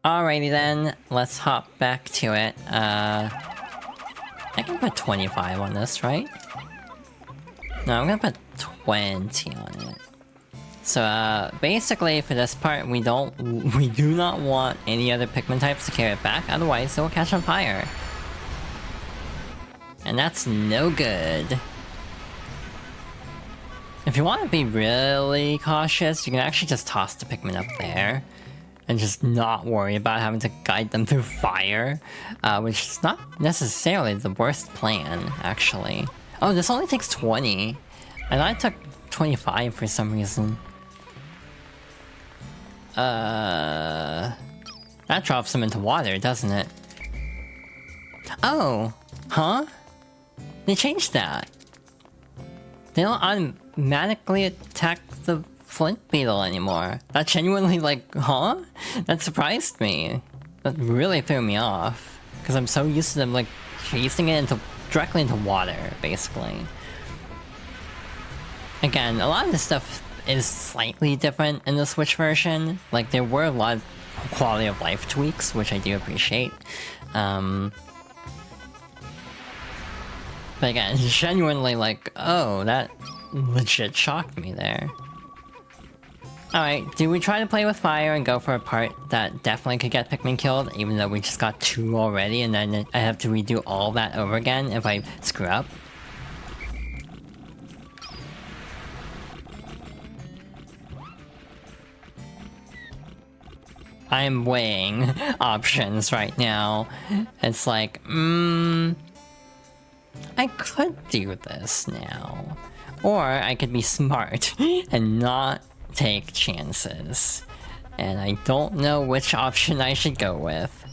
Alrighty then, let's hop back to it. I can put 25 on this, right? No, I'm gonna put 20 on it. So, basically for this part, we do not want any other Pikmin types to carry it back, otherwise it will catch on fire. And that's no good. If you want to be really cautious, you can actually just toss the Pikmin up there. And just not worry about having to guide them through fire. Which is not necessarily the worst plan, actually. Oh, this only takes 20. And I took 25 for some reason. That drops them into water, doesn't it? Oh! Huh? They changed that. They don't automatically attack the flint beetle anymore. That genuinely, like, huh? That surprised me. That really threw me off. Because I'm so used to them, like, chasing it directly into water, basically. Again, a lot of this stuff is slightly different in the Switch version. Like, there were a lot of quality of life tweaks, which I do appreciate. But again, genuinely like, oh, that legit shocked me there. Alright, do we try to play with fire and go for a part that definitely could get Pikmin killed, even though we just got 2 already, and then I have to redo all that over again if I screw up? I'm weighing options right now. It's like, I could do this now. Or I could be smart and not take chances. And I don't know which option I should go with.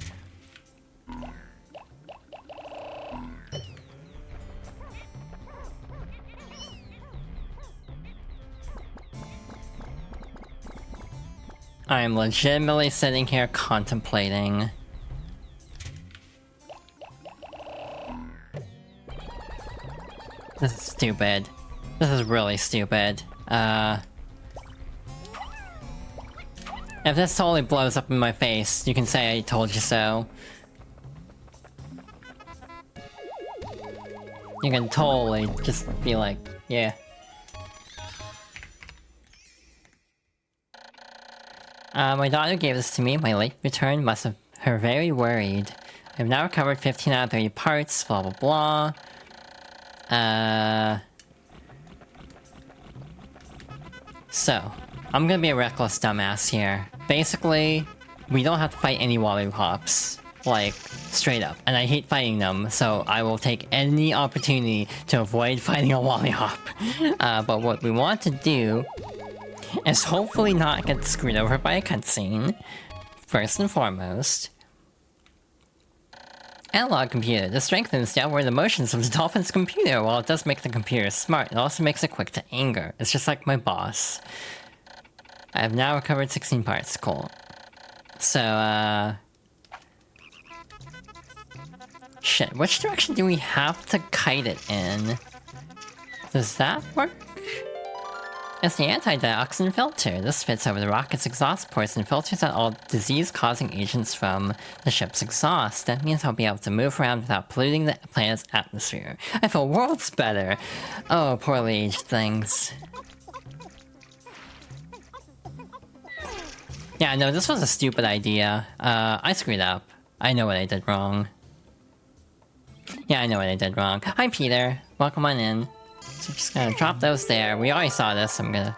I'm legitimately sitting here contemplating. This is stupid. This is really stupid. If this totally blows up in my face, you can say I told you so. You can totally just be like, yeah. My daughter gave this to me. My late return must have her very worried. I've now recovered 15 out of 30 parts, blah blah blah. So, I'm gonna be a reckless dumbass here. Basically, we don't have to fight any Lollipops. Like, straight up. And I hate fighting them, so I will take any opportunity to avoid fighting a Lollipop. But what we want to do is hopefully not get screwed over by a cutscene, first and foremost. Analog computer. This strengthens the outward emotions of the dolphin's computer. While it does make the computer smart, it also makes it quick to anger. It's just like my boss. I have now recovered 16 parts. Cool. So, shit, which direction do we have to kite it in? Does that work? It's the Anti-Dioxin filter. This fits over the rocket's exhaust ports and filters out all disease-causing agents from the ship's exhaust. That means I'll be able to move around without polluting the planet's atmosphere. I feel worlds better! Oh, poorly aged things. Yeah, no, this was a stupid idea. I screwed up. I know what I did wrong. Yeah, I know what I did wrong. Hi, Peter. Welcome on in. So just gonna drop those there. We already saw this. I'm gonna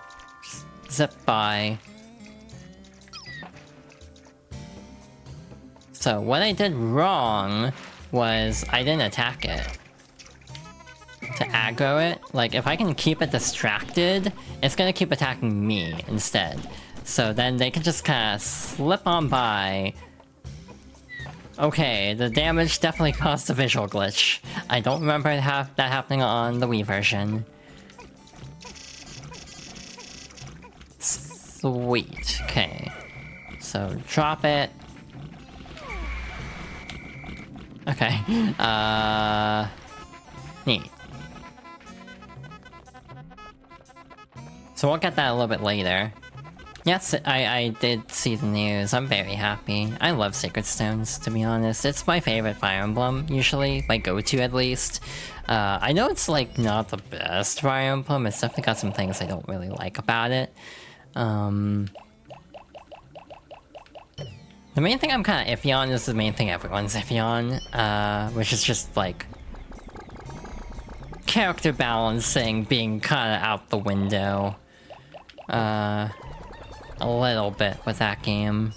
zip by. So what I did wrong was I didn't attack it. To aggro it, like if I can keep it distracted, it's gonna keep attacking me instead. So then they can just kind of slip on by. Okay, the damage definitely caused a visual glitch. I don't remember that happening on the Wii version. Sweet, okay. So, drop it. Okay, neat. So we'll get that a little bit later. Yes, I did see the news. I'm very happy. I love Sacred Stones, to be honest. It's my favorite Fire Emblem, usually. My go-to, at least. I know it's, like, not the best Fire Emblem. It's definitely got some things I don't really like about it. The main thing I'm kind of iffy on is the main thing everyone's iffy on, which is just, like, character balancing being kind of out the window. A little bit with that game.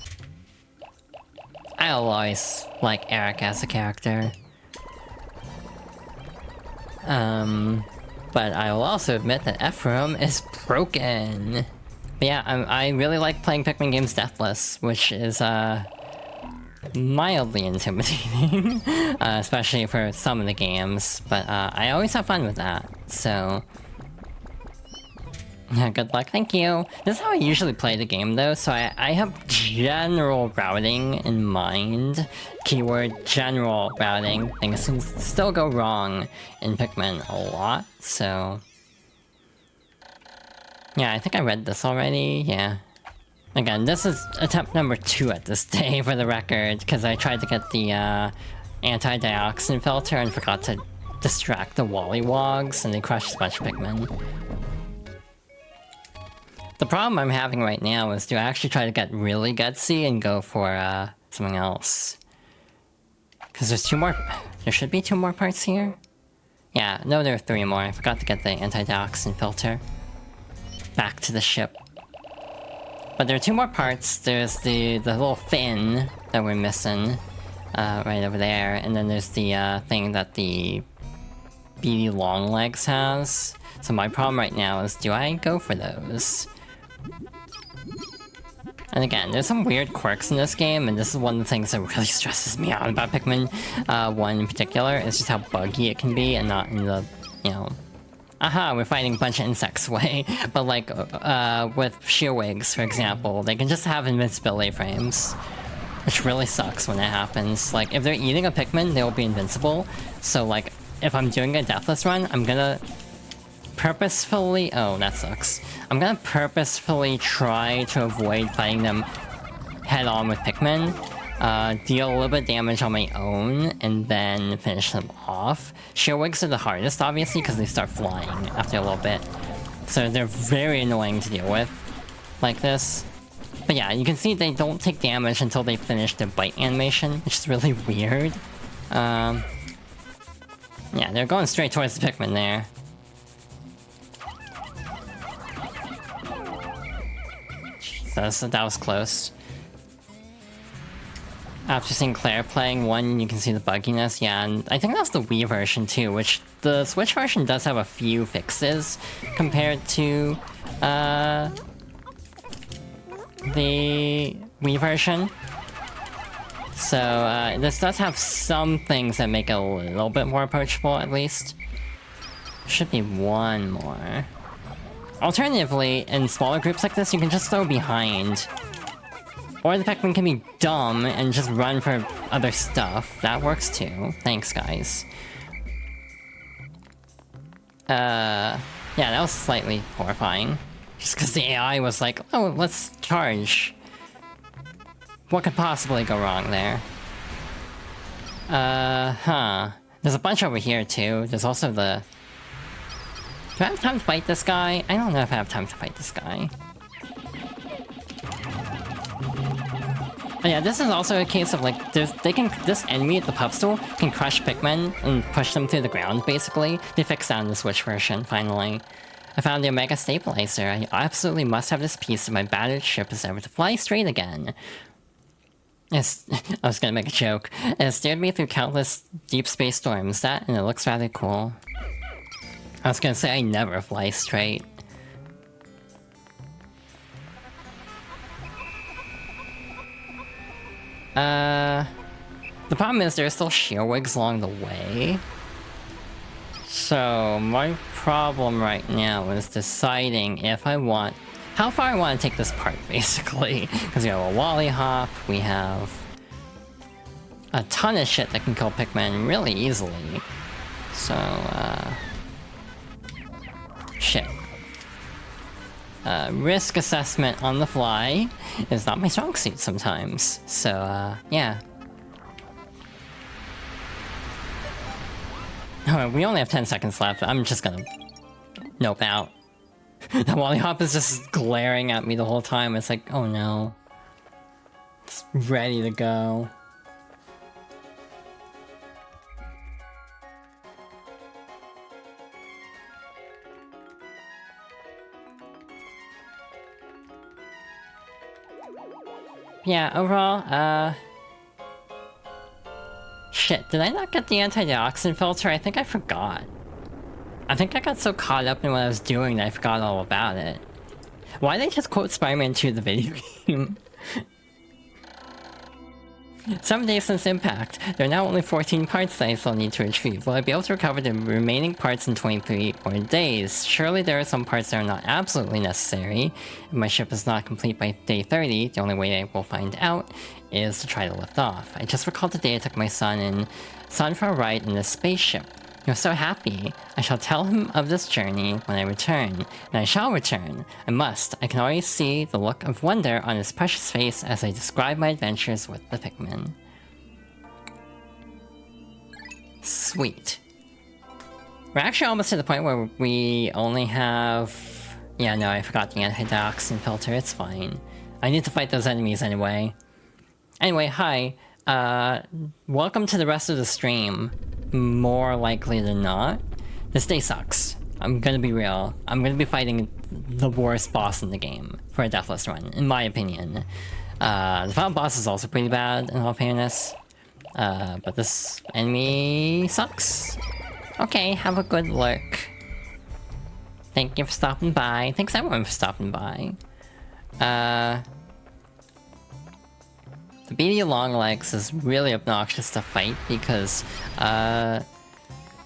I'll always like Eric as a character. But I will also admit that Ephraim is broken. But yeah, I really like playing Pikmin games deathless, which is, mildly intimidating. Especially for some of the games, but, I always have fun with that, so... Yeah, good luck, thank you! This is how I usually play the game though, so I have general routing in mind. Keyword general routing. Things can still go wrong in Pikmin a lot, so... Yeah, I think I read this already, yeah. Again, this is attempt number 2 at this day, for the record, because I tried to get the Anti-Dioxin filter and forgot to distract the Wollywogs, and they crushed a bunch of Pikmin. The problem I'm having right now is to actually try to get really gutsy and go for something else. Because there's 2 more... There should be 2 more parts here? Yeah, no, there are 3 more. I forgot to get the Anti-Dioxin filter. Back to the ship. But there are 2 more parts. There's the little fin that we're missing. Right over there. And then there's the thing that the beady Longlegs has. So my problem right now is, do I go for those? And again, there's some weird quirks in this game, and this is one of the things that really stresses me out about Pikmin 1 in particular, is just how buggy it can be, and not in the, you know... Aha, we're fighting a bunch of insects way. But like, with Shearwigs, for example, they can just have invincibility frames. Which really sucks when it happens. Like, if they're eating a Pikmin, they'll be invincible. So like, if I'm doing a Deathless run, I'm gonna... purposefully... Oh, that sucks. I'm gonna purposefully try to avoid fighting them head-on with Pikmin. Deal a little bit of damage on my own, and then finish them off. Shearwigs are the hardest, obviously, because they start flying after a little bit. So they're very annoying to deal with, like this. But yeah, you can see they don't take damage until they finish their bite animation, which is really weird. Yeah, they're going straight towards the Pikmin there. So that was close. After seeing Claire playing 1, you can see the bugginess, yeah, and I think that's the Wii version too, which the Switch version does have a few fixes compared to the Wii version. So this does have some things that make it a little bit more approachable, at least. Should be 1 more. Alternatively, in smaller groups like this, you can just throw behind. Or the Pikmin can be dumb and just run for other stuff. That works too. Thanks, guys. Yeah, that was slightly horrifying. Just because the AI was like, oh, let's charge. What could possibly go wrong there? Huh. There's a bunch over here too. There's also the... Do I have time to fight this guy? I don't know if I have time to fight this guy. But yeah, this is also a case of like, this enemy at the puff stool can crush Pikmin and push them to the ground, basically. They fixed that in the Switch version, finally. I found the Omega Stabilizer. I absolutely must have this piece of my battered ship is ever to fly straight again. I was gonna make a joke. It has steered me through countless deep space storms, and it looks rather cool. I was gonna say I never fly straight. The problem is there are still Shearwigs along the way. So my problem right now is deciding if I want... how far I want to take this part, basically. Because we have a Wally Hop, we have... a ton of shit that can kill Pikmin really easily. So, shit. risk assessment on the fly is not my strong suit sometimes. So, yeah. Alright, we only have 10 seconds left. I'm just gonna nope out. The Wally Hop is just glaring at me the whole time. It's like, oh no. It's ready to go. Yeah, overall, shit, did I not get the Anti-Dioxin filter? I think I forgot. I think I got so caught up in what I was doing that I forgot all about it. Why did they just quote Spider-Man 2 the video game? 7 days since impact. There are now only 14 parts that I still need to retrieve. Will I be able to recover the remaining parts in 23 more days? Surely there are some parts that are not absolutely necessary. If my ship is not complete by day 30, the only way I will find out is to try to lift off. I just recalled the day I took my son for a ride in this spaceship. He was so happy. I shall tell him of this journey when I return. And I shall return. I must. I can already see the look of wonder on his precious face as I describe my adventures with the Pikmin. Sweet. We're actually almost to the point where we only have... Yeah, no, I forgot the Anti-Dioxin filter. It's fine. I need to fight those enemies anyway. Anyway, hi. Welcome to the rest of the stream. More likely than not. This day sucks. I'm gonna be real. I'm gonna be fighting the worst boss in the game for a deathless run, in my opinion. The final boss is also pretty bad, in all fairness. But this enemy sucks. Okay, have a good look. Thank you for stopping by. Thanks everyone for stopping by. The beady long legs is really obnoxious to fight because,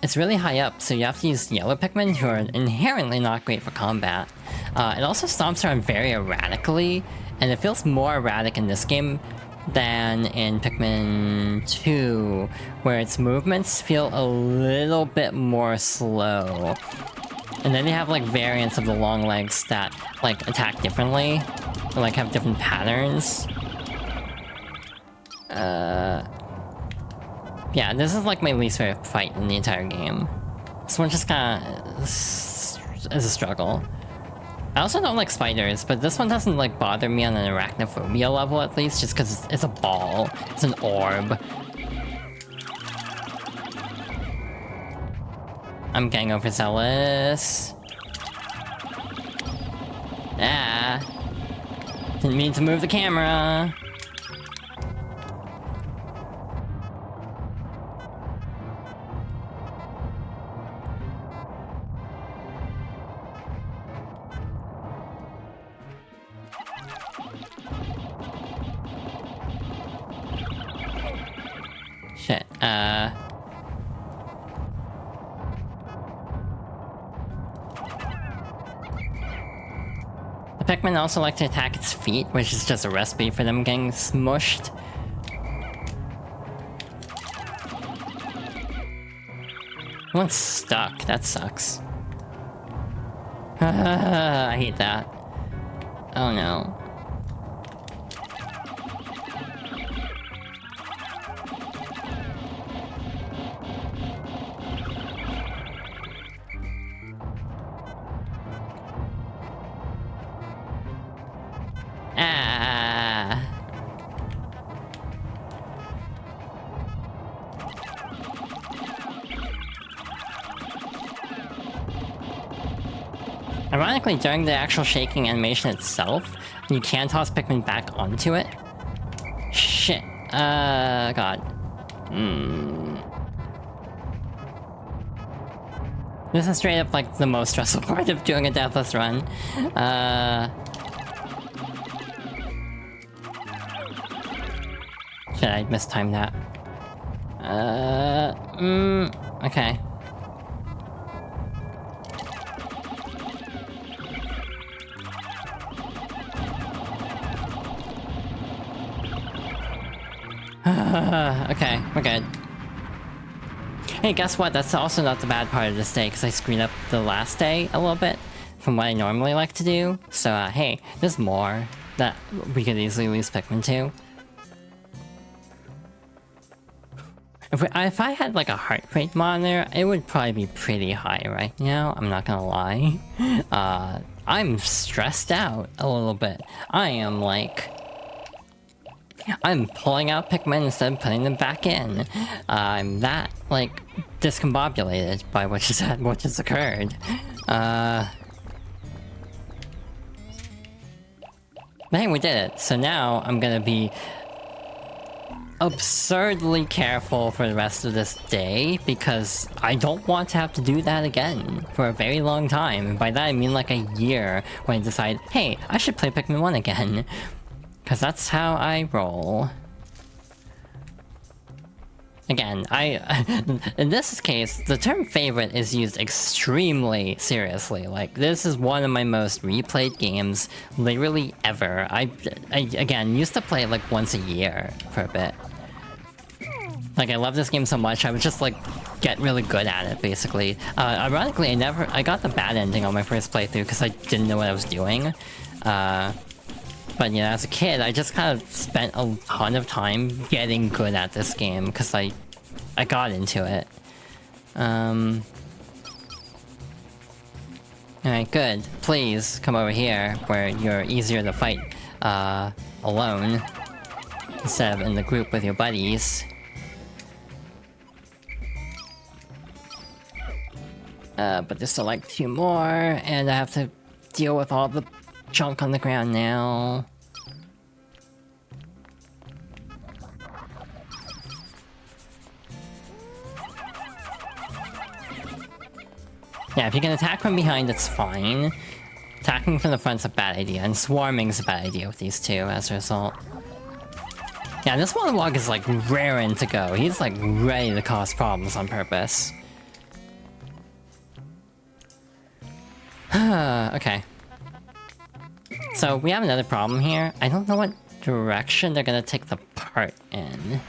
it's really high up, so you have to use yellow Pikmin who are inherently not great for combat. It also stomps around very erratically, and it feels more erratic in this game than in Pikmin 2, where its movements feel a little bit more slow. And then they have like variants of the long legs that like attack differently, or like have different patterns. Yeah, this is like my least favorite fight in the entire game. This one just kinda is a struggle. I also don't like spiders, but this one doesn't like bother me on an arachnophobia level at least, just because it's a ball. It's an orb. I'm getting overzealous. Ah. Didn't mean to move the camera. Shit, the Pikmin also like to attack its feet, which is just a recipe for them getting smushed. One's stuck, that sucks. I hate that. Oh no. Ah. Ironically, during the actual shaking animation itself, you can toss Pikmin back onto it. Shit. God. This is straight up like the most stressful part of doing a deathless run. Shit, I mistimed that. Okay. Okay, we're good. Hey, guess what? That's also not the bad part of this day, because I screwed up the last day a little bit. from what I normally like to do. So, hey, there's more that we could easily lose Pikmin to. If I had like a heart rate monitor, it would probably be pretty high right now, I'm not gonna lie. I'm stressed out a little bit. I'm pulling out Pikmin instead of putting them back in. I'm that, like, discombobulated by what just occurred. But hey, we did it. So now I'm gonna be absurdly careful for the rest of this day, because I don't want to have to do that again for a very long time. And by that I mean like a year, when I decide, hey, I should play Pikmin 1 again. Because that's how I roll. Again, in this case, the term favorite is used extremely seriously. Like, this is one of my most replayed games, literally ever. I again, used to play it like once a year for a bit. Like, I love this game so much, I would just, like, get really good at it, basically. Ironically, I got the bad ending on my first playthrough because I didn't know what I was doing. But, you know, as a kid, I just kind of spent a ton of time getting good at this game because I got into it. Alright, good. Please come over here where you're easier to fight alone instead of in the group with your buddies. But there's still like 2 more, and I have to deal with all the junk on the ground now. Yeah, if you can attack from behind, it's fine. Attacking from the front's a bad idea, and swarming's a bad idea with these two as a result. Yeah, this Wallywog is like raring to go. He's like ready to cause problems on purpose. Okay. So we have another problem here. I don't know what direction they're gonna take the part in.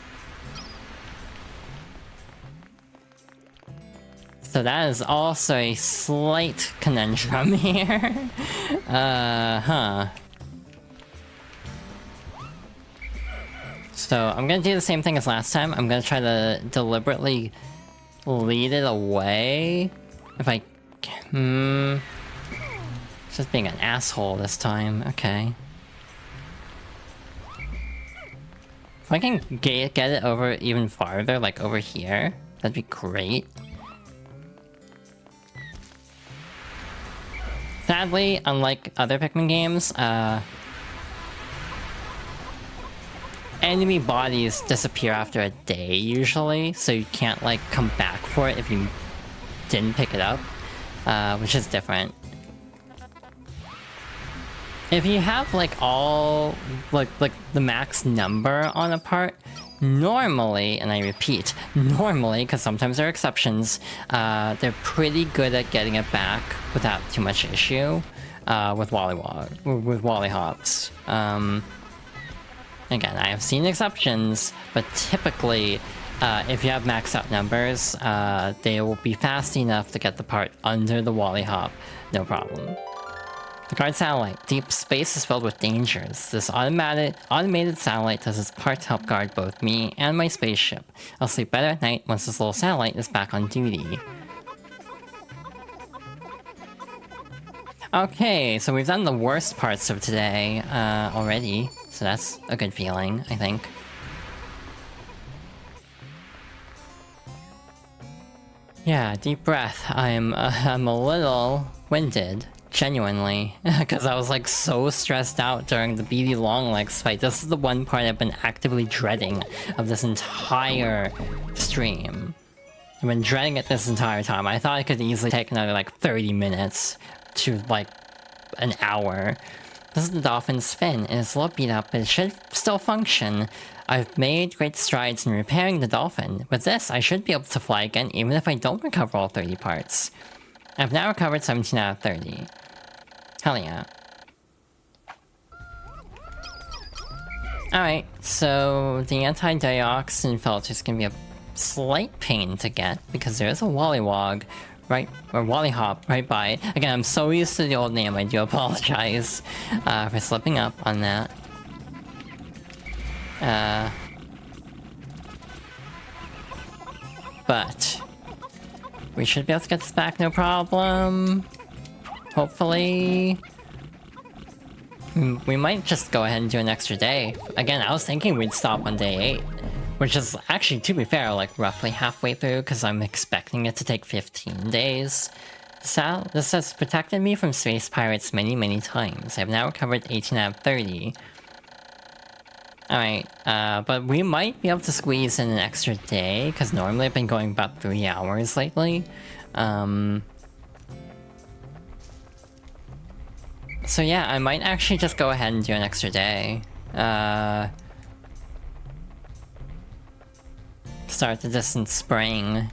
So that is also a slight conundrum here. So I'm gonna do the same thing as last time. I'm gonna try to deliberately lead it away. If I can... Just being an asshole this time. Okay. If I can get it over even farther, like over here, that'd be great. Sadly, unlike other Pikmin games, enemy bodies disappear after a day, usually, so you can't, like, come back for it if you didn't pick it up, which is different. If you have, like, all, like the max number on a part, normally, and I repeat, normally, because sometimes there are exceptions, they're pretty good at getting it back without too much issue, with Wallyhops. Again, I have seen exceptions, but typically, if you have maxed out numbers, they will be fast enough to get the part under the Wallyhop, no problem. The guard satellite. Deep space is filled with dangers. This automated satellite does its part to help guard both me and my spaceship. I'll sleep better at night once this little satellite is back on duty. Okay, so we've done the worst parts of today already, so that's a good feeling, I think. Yeah, deep breath. I'm a little winded. Genuinely, because I was like so stressed out during the BD Longlegs fight. This is the one part I've been actively dreading of this entire stream. I've been dreading it this entire time. I thought I could easily take another like 30 minutes to like an hour. This is the dolphin's fin. It is a little beat up, but it should still function. I've made great strides in repairing the dolphin. With this, I should be able to fly again even if I don't recover all 30 parts. I've now recovered 17 out of 30. Hell yeah. Alright, so the Anti-Dioxin filter is gonna be a slight pain to get because there is a Wallywog right, or Wallyhop right by. Again, I'm so used to the old name, I do apologize for slipping up on that. But we should be able to get this back, no problem. Hopefully. We might just go ahead and do an extra day. Again, I was thinking we'd stop on day 8. Which is actually, to be fair, like roughly halfway through, because I'm expecting it to take 15 days. So, this has protected me from space pirates many, many times. I've now recovered 18 out of 30. Alright, but we might be able to squeeze in an extra day, because normally I've been going about 3 hours lately. So yeah, I might actually just go ahead and do an extra day. Start the Distant Spring.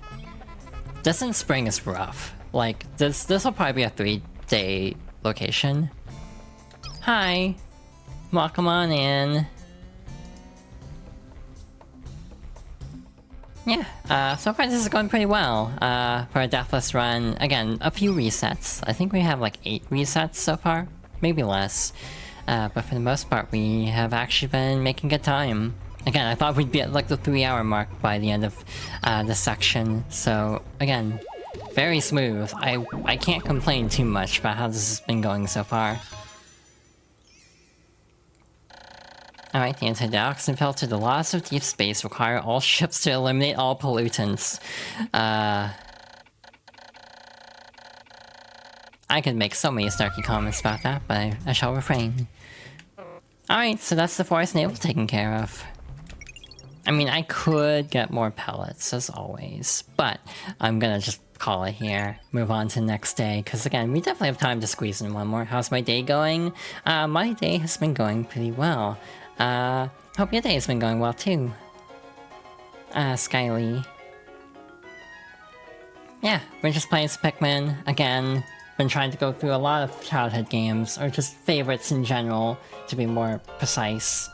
Distant Spring is rough. Like, this will probably be a 3-day location. Hi! Welcome on in. Yeah, so far this is going pretty well. For a Deathless run, again, a few resets. I think we have like 8 resets so far. Maybe less. But for the most part, we have actually been making good time. Again, I thought we'd be at like the 3-hour mark by the end of this section, so again, very smooth. I can't complain too much about how this has been going so far. Alright, the Anti-Dioxin filter. The laws of deep space require all ships to eliminate all pollutants. I could make so many snarky comments about that, but I shall refrain. Alright, so that's the Forest Navel taken care of. I mean, I could get more pellets, as always, but I'm gonna just call it here, move on to the next day, because again, we definitely have time to squeeze in one more. How's my day going? My day has been going pretty well. Hope your day has been going well too. Skyly. Yeah, we're just playing some Pikmin, again. Been trying to go through a lot of childhood games, or just favorites in general, to be more precise.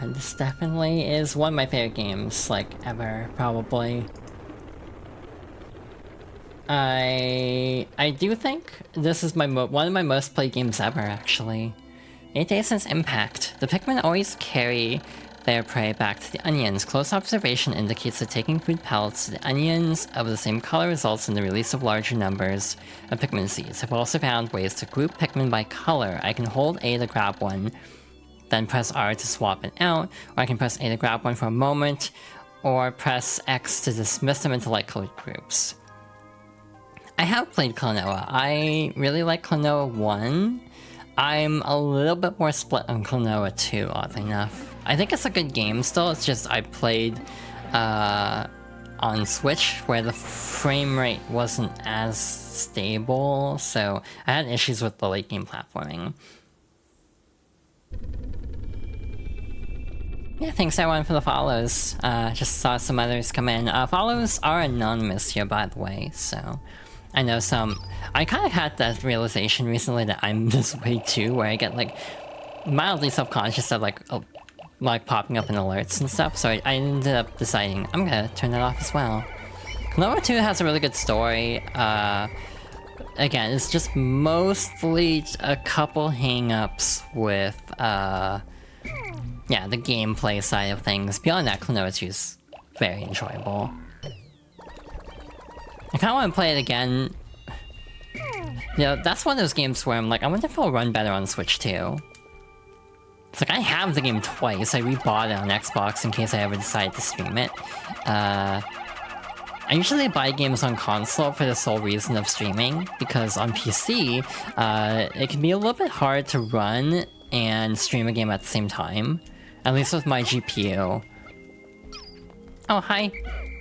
This definitely is one of my favorite games, like, ever, probably. I do think this is one of my most played games ever, actually. 8 days since Impact. The Pikmin always carry their prey back to the onions. Close observation indicates that taking food pellets to the onions of the same color results in the release of larger numbers of Pikmin seeds. I've also found ways to group Pikmin by color. I can hold A to grab one, then press R to swap it out, or I can press A to grab one for a moment, or press X to dismiss them into light-colored groups. I have played Klonoa. I really like Klonoa 1. I'm a little bit more split on Klonoa 2, oddly enough. I think it's a good game still, it's just I played on Switch, where the frame rate wasn't as stable, so I had issues with the late game platforming. Yeah, thanks everyone for the follows. Just saw some others come in. Follows are anonymous here, by the way, so... I know some... I kind of had that realization recently that I'm this way too, where I get, like, mildly self-conscious of, like popping up in alerts and stuff, so I ended up deciding I'm gonna turn that off as well. Klonoa 2 has a really good story. Again, it's just mostly a couple hang-ups with, yeah, the gameplay side of things. Beyond that, Klonoa 2 is very enjoyable. I kinda wanna play it again. You know, that's one of those games where I'm like, I wonder if it'll run better on Switch too. It's like, I have the game twice. I rebought it on Xbox in case I ever decide to stream it. I usually buy games on console for the sole reason of streaming, because on PC, it can be a little bit hard to run and stream a game at the same time. At least with my GPU. Oh, hi.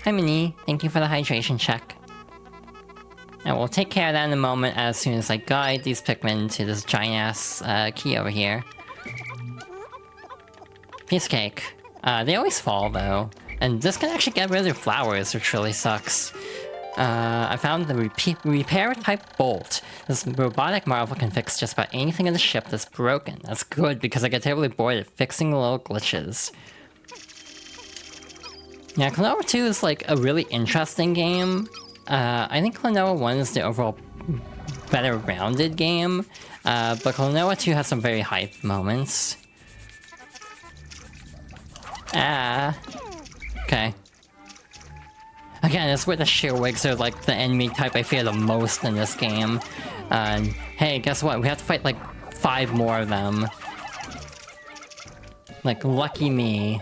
Hi, Minnie. Thank you for the hydration check. And we'll take care of that in a moment as soon as I guide these Pikmin to this giant-ass key over here. Piece of cake. They always fall, though. And this can actually get rid of their flowers, which really sucks. I found the repair-type bolt. This robotic marvel can fix just about anything in the ship that's broken. That's good, because I get terribly bored at fixing little glitches. Yeah, Klonoa 2 is, like, a really interesting game. I think Klonoa 1 is the overall better rounded game, but Klonoa 2 has some very hype moments. Okay. Again, it's where the shearwigs are like the enemy type I fear the most in this game. Hey, guess what? We have to fight like 5 more of them. Like, lucky me.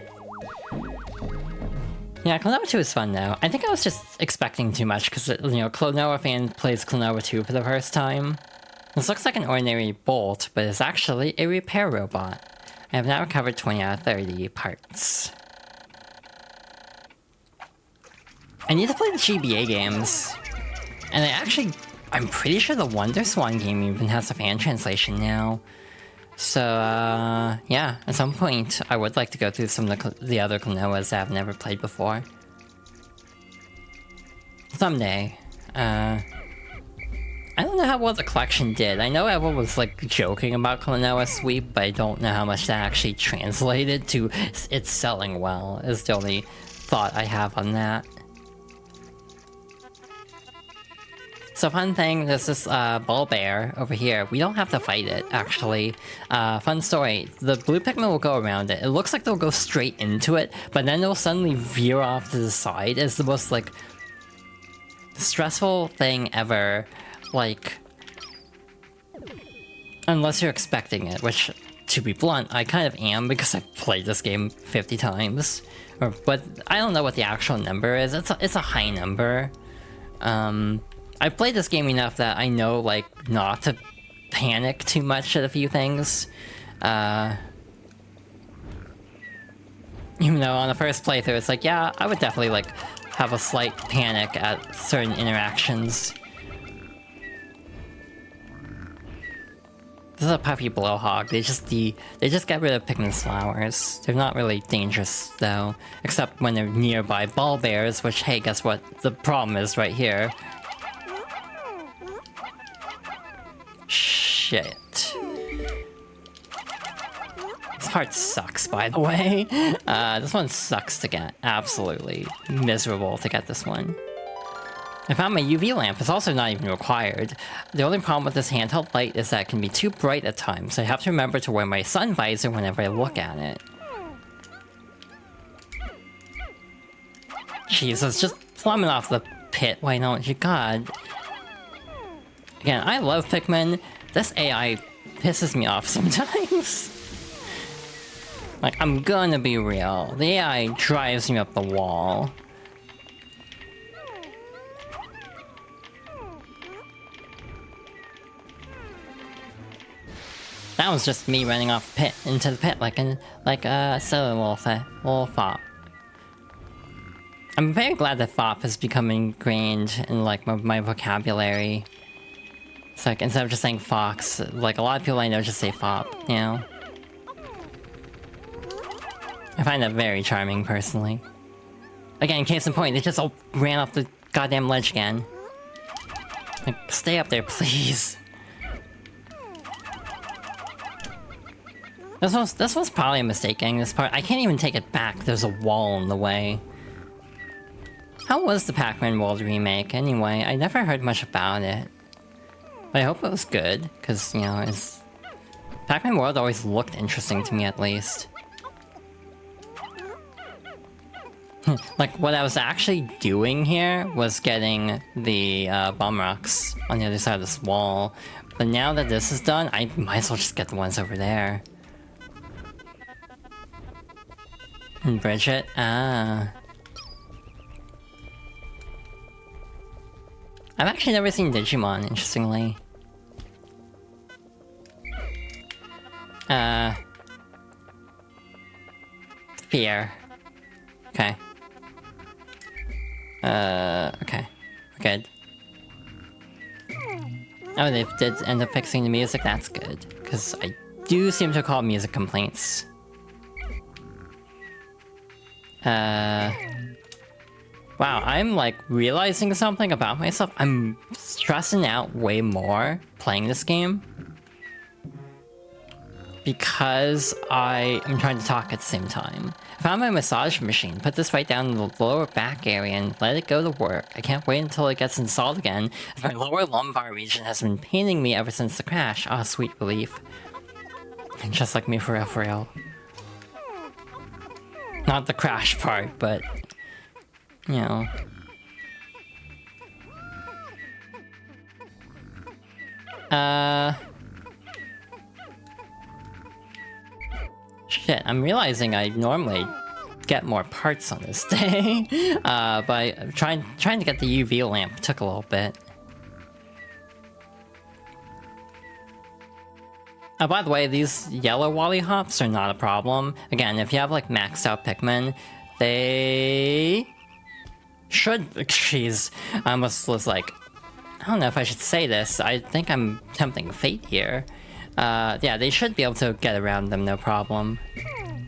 Yeah, Klonoa 2 is fun though. I think I was just expecting too much because, you know, Klonoa fan plays Klonoa 2 for the first time. This looks like an ordinary bolt, but it's actually a repair robot. I have now recovered 20 out of 30 parts. I need to play the GBA games. And I'm pretty sure the Wonder Swan game even has a fan translation now. So, yeah, at some point, I would like to go through some of the other Klonoas that I've never played before. Someday. I don't know how well the collection did. I know everyone was, like, joking about Klonoa Sweep, but I don't know how much that actually translated to it's selling well, is the only thought I have on that. So fun thing, there's this ball bear over here. We don't have to fight it, actually. Fun story, the blue Pikmin will go around it. It looks like they'll go straight into it, but then it'll suddenly veer off to the side. It's the most, like, stressful thing ever. Like, unless you're expecting it, which, to be blunt, I kind of am because I've played this game 50 times. But I don't know what the actual number is. It's a high number. I've played this game enough that I know, like, not to panic too much at a few things. Even though on the first playthrough, it's like, yeah, I would definitely, like, have a slight panic at certain interactions. This is a puffy blowhog. They just get rid of Pikmin's flowers. They're not really dangerous, though. Except when they're nearby ball bears, which, hey, guess what? The problem is right here. Shit. This part sucks, by the way. This one sucks to get. Absolutely miserable to get this one. I found my UV lamp. It's also not even required. The only problem with this handheld light is that it can be too bright at times, so I have to remember to wear my sun visor whenever I look at it. Jesus, just plummet off the pit, why don't you? God. Again, I love Pikmin. This AI pisses me off sometimes. Like, I'm gonna be real. The AI drives me up the wall. That was just me running off the pit into the pit like a silly little fop. I'm very glad that fop has become ingrained in like my vocabulary. It's like instead of just saying fox, like a lot of people I know just say fop, you know? I find that very charming personally. Again, case in point, they just all ran off the goddamn ledge again. Like, stay up there, please. This was probably a mistake getting this part. I can't even take it back. There's a wall in the way. How was the Pac-Man World remake, anyway? I never heard much about it. But I hope it was good, because, you know, Pac-Man World always looked interesting to me, at least. Like, what I was actually doing here was getting the bomb rocks on the other side of this wall. But now that this is done, I might as well just get the ones over there. And Bridget? Ah. I've actually never seen Digimon, interestingly. Fear. Okay. Okay. We're good. Oh, they did end up fixing the music, that's good. Because I do seem to call music complaints. Wow, I'm like realizing something about myself. I'm stressing out way more playing this game. because I am trying to talk at the same time. I found my massage machine, put this right down in the lower back area and let it go to work. I can't wait until it gets installed again, as my lower lumbar region has been paining me ever since the crash. Ah, sweet relief. Just like me, for real, for real. Not the crash part, but, you know. Shit, I'm realizing I normally get more parts on this day, but trying to get the UV lamp took a little bit. By the way, these yellow Wally hops are not a problem. Again, if you have like maxed out Pikmin, they should. Jeez, I almost was like, I don't know if I should say this. I think I'm tempting fate here. Yeah, they should be able to get around them, no problem.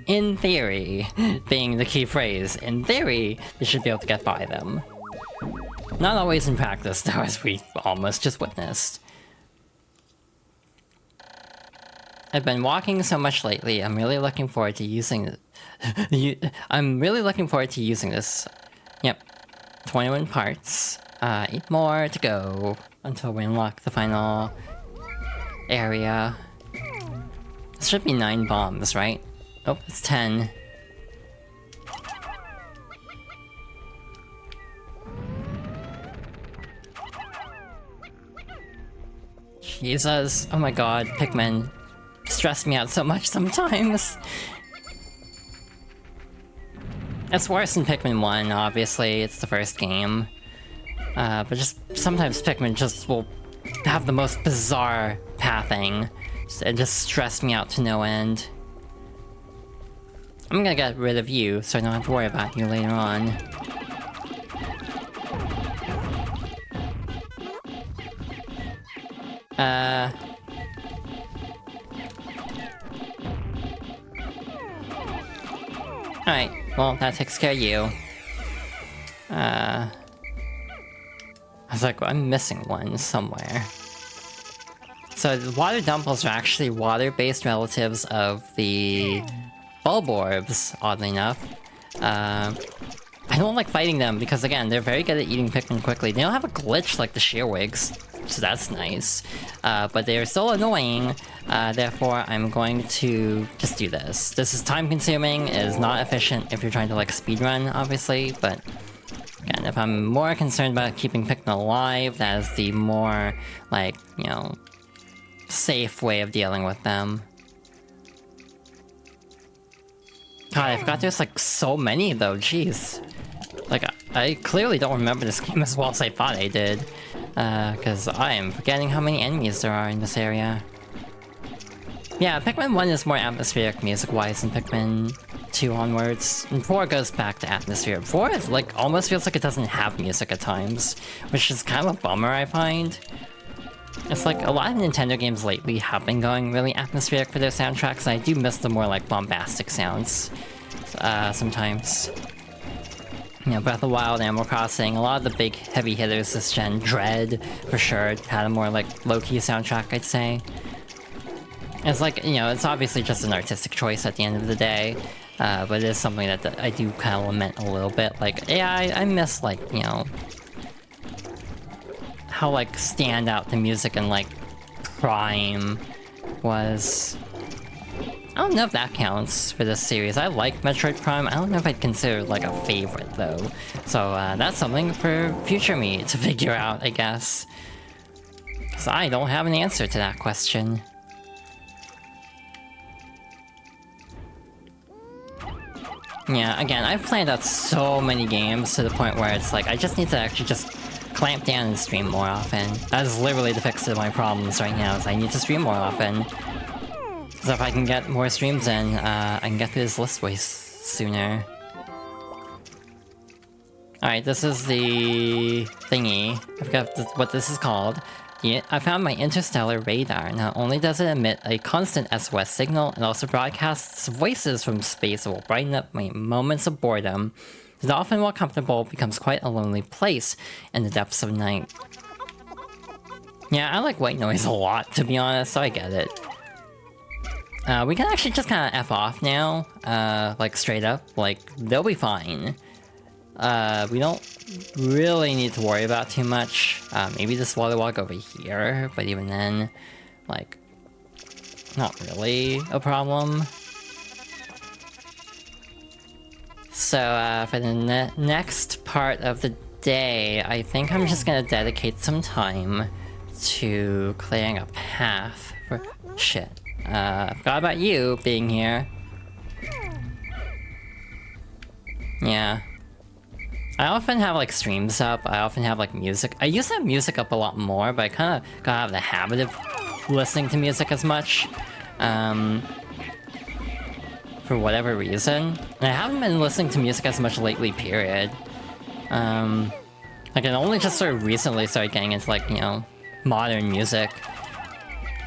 In theory, being the key phrase, in theory, they should be able to get by them. Not always in practice, though, as we almost just witnessed. I've been walking so much lately, I'm really looking forward to using this. Yep, 21 parts, 8 more to go until we unlock the final area. This should be 9 bombs, right? Oh, it's 10. Jesus, oh my god, Pikmin stress me out so much sometimes. It's worse than Pikmin 1, obviously, it's the first game. But just sometimes Pikmin just will have the most bizarre pathing and just stress me out to no end. I'm gonna get rid of you so I don't have to worry about you later on. Alright, well, that takes care of you. I was like, I'm missing one somewhere. So the water dumples are actually water-based relatives of the bulb orbs, oddly enough. I don't like fighting them because, again, they're very good at eating Pikmin quickly. They don't have a glitch like the Shearwigs, so that's nice. But they are still annoying, therefore I'm going to just do this. This is time-consuming, it is not efficient if you're trying to, like, speedrun, obviously, but again, if I'm more concerned about keeping Pikmin alive, that is the more, like, you know, safe way of dealing with them. God, I forgot there's like so many though, jeez. Like, I clearly don't remember this game as well as I thought I did. Because I am forgetting how many enemies there are in this area. Yeah, Pikmin 1 is more atmospheric music-wise than Pikmin 2 onwards. And 4 goes back to atmosphere. 4 is like, almost feels like it doesn't have music at times. Which is kind of a bummer, I find. It's like, a lot of Nintendo games lately have been going really atmospheric for their soundtracks, and I do miss the more, like, bombastic sounds, sometimes. You know, Breath of the Wild, Animal Crossing, a lot of the big heavy hitters this gen, Dread, for sure, had a more, like, low-key soundtrack, I'd say. It's like, you know, it's obviously just an artistic choice at the end of the day, but it is something that I do kind of lament a little bit. Like, yeah, I miss, like, you know, how, like, standout the music in, like, Prime was. I don't know if that counts for this series. I like Metroid Prime. I don't know if I'd consider it, like, a favorite, though. So, that's something for future me to figure out, I guess. Because I don't have an answer to that question. Yeah, again, I've planned out so many games to the point where it's like, I just need to actually just clamp down and stream more often. That is literally the fix to my problems right now, is I need to stream more often. So if I can get more streams in, I can get through this list way sooner. Alright, this is the thingy. I forgot what this is called. Yeah, I found my interstellar radar. Not only does it emit a constant SOS signal, it also broadcasts voices from space that will brighten up my moments of boredom. It often, while comfortable, becomes quite a lonely place in the depths of night. Yeah, I like white noise a lot, to be honest, so I get it. We can actually just kind of F off now, like straight up, like they'll be fine. We don't really need to worry about too much. Maybe this water walk over here, but even then, like, not really a problem. So for the next part of the day, I think I'm just gonna dedicate some time to clearing a path for shit. Forgot about you being here. Yeah. I often have like streams up, I often have like music. I used to have music up a lot more, but I kind of got out of the habit of listening to music as much. For whatever reason. And I haven't been listening to music as much lately, period. Like I only just sort of recently started getting into like, you know, modern music.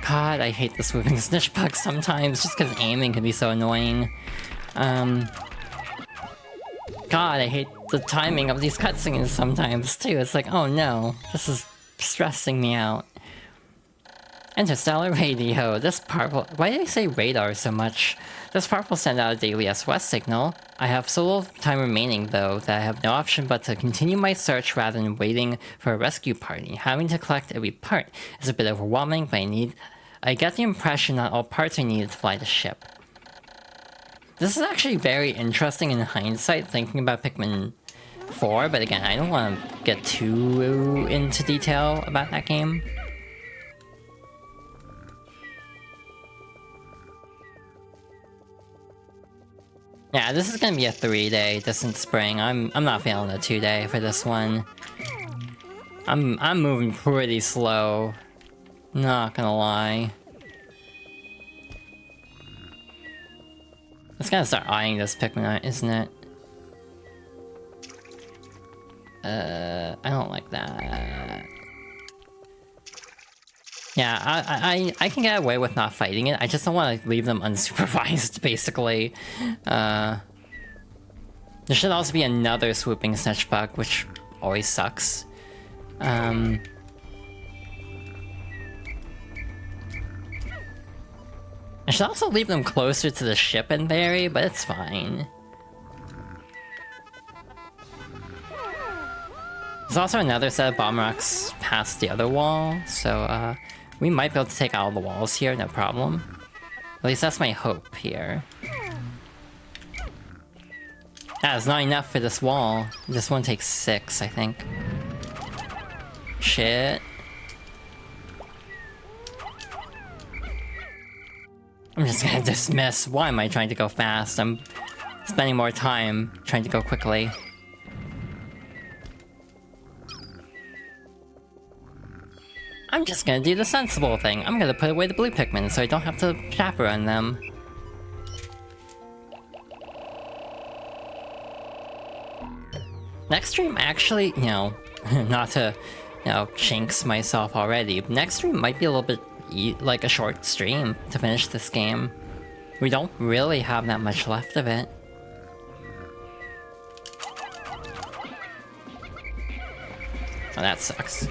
God, I hate the swooping snitch bug sometimes, just because aiming can be so annoying. God, I hate the timing of these cutscenes sometimes, too. It's like, oh no, this is stressing me out. Interstellar radio. This part will... Why did I say radar so much? This part will send out a daily SOS signal. I have so little time remaining, though, that I have no option but to continue my search rather than waiting for a rescue party. Having to collect every part is a bit overwhelming, but I get the impression not all parts are needed to fly the ship. This is actually very interesting in hindsight, thinking about Pikmin 4, but again, I don't want to get too into detail about that game. Yeah, this is gonna be a 3-day distant spring. I'm not feeling a 2-day for this one. I'm moving pretty slow. Not gonna lie. Let's gotta start eyeing this Pikmin, isn't it? I don't like that. Yeah, I can get away with not fighting it. I just don't want to leave them unsupervised, basically. There should also be another swooping snitch bug, which always sucks. I should also leave them closer to the ship in theory, but it's fine. There's also another set of bomb rocks past the other wall, so we might be able to take out all the walls here, no problem. At least that's my hope here. That is not enough for this wall. This one takes 6, I think. Shit. I'm just gonna dismiss. Why am I trying to go fast? I'm spending more time trying to go quickly. I'm just gonna do the sensible thing. I'm gonna put away the blue Pikmin so I don't have to chaperone them. Next stream actually, you know, not to, you know, jinx myself already, but next stream might be a little bit like a short stream to finish this game. We don't really have that much left of it. Oh, that sucks.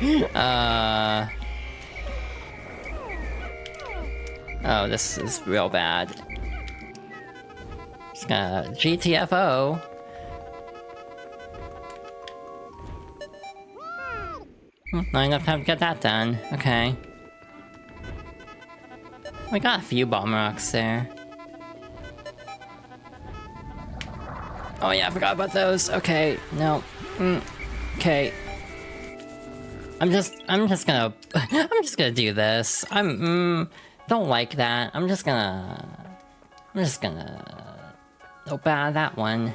Oh, this is real bad. Just gonna GTFO. Not enough time to get that done. Okay. We got a few bomb rocks there. Oh yeah, I forgot about those. Okay, no. Okay. I'm just gonna do this. Don't like that. I'm just gonna nope, that one.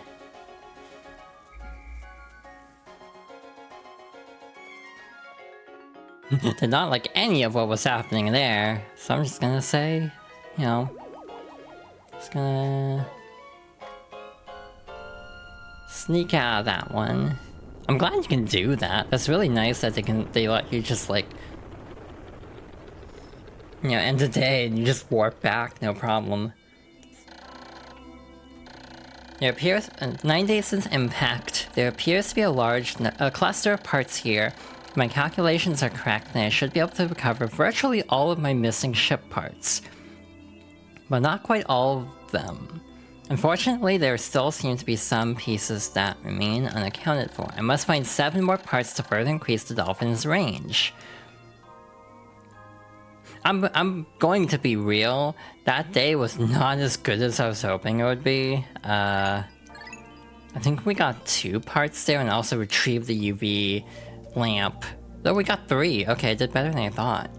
Did not like any of what was happening there, so I'm just gonna say, you know, just gonna sneak out of that one. I'm glad you can do that. That's really nice that they let you just like, you know, end the day and you just warp back, no problem. There appears 9 days since impact. There appears to be a cluster of parts here. If my calculations are correct, then I should be able to recover virtually all of my missing ship parts. but not quite all of them. Unfortunately, there still seem to be some pieces that remain unaccounted for. I must find 7 more parts to further increase the dolphin's range. I'm going to be real, that day was not as good as I was hoping it would be. I think we got 2 parts there and also retrieved the UV lamp. Though we got 3. Okay, I did better than I thought.